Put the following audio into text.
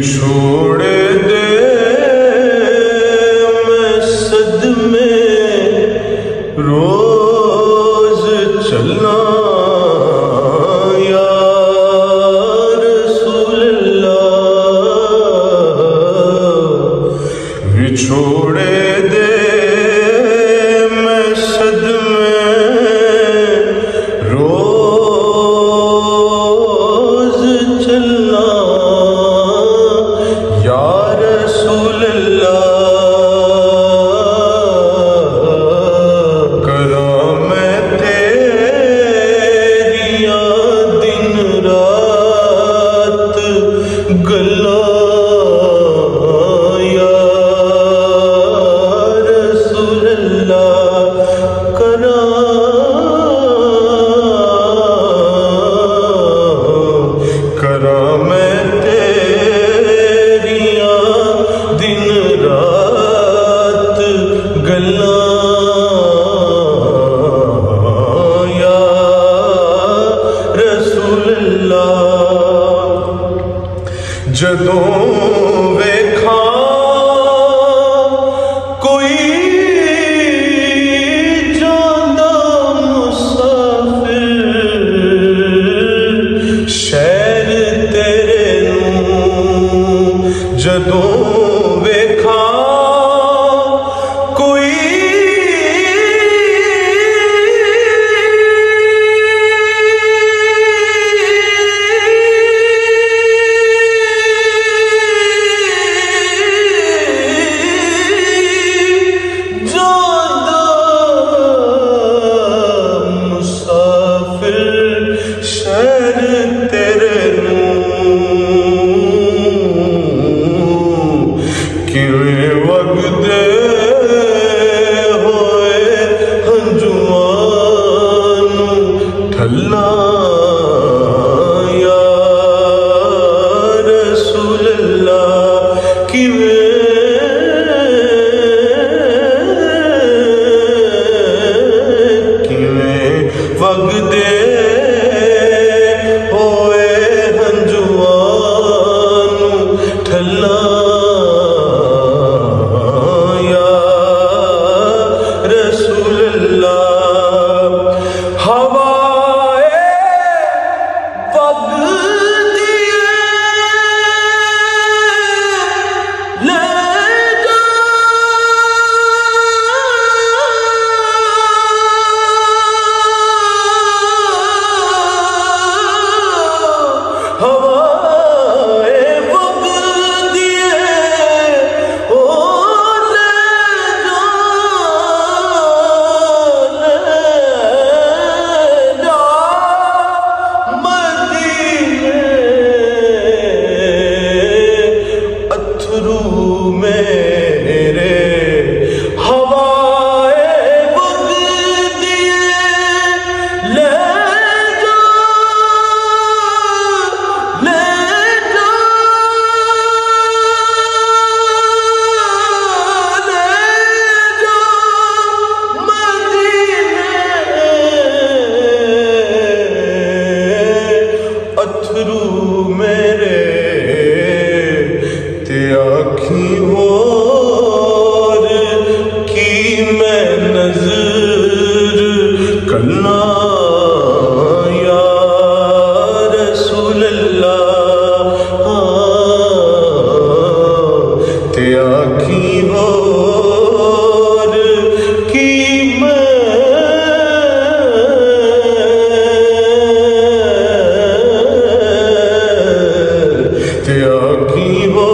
छोड़े दे मैं सदमे रोज चलना या रसूल अल्लाह। छोड़े दे मैं सदमे रोज चलना या रसूल अल्लाह। करा मैं तेरियां दिन रात गल्लां या रसूल अल्लाह। करा करा मैं दिन रात गल्लां या रसूल अल्लाह। जदों वेखा कोई जांदा मुसाफिर शहर तेरे नूं। जदों वेखा कोई जादा मुसाफिर शहर तेरे किवें वगदे होए हंजुआं नूं ठल्लां या रसूल अल्लाह। किवें वगदे होए हंजुआं नूं ठल्लां या रसूल अल्लाह। हवाए वगदी ले जा हवाए वगदी ओ ले जा मदीने अथरू मेरे। हवाए वगदी ले अथरू मेरे ते आखी होर की मैं नजर करना या रसूल अल्लाह। ते आखी होर की ते आखी हो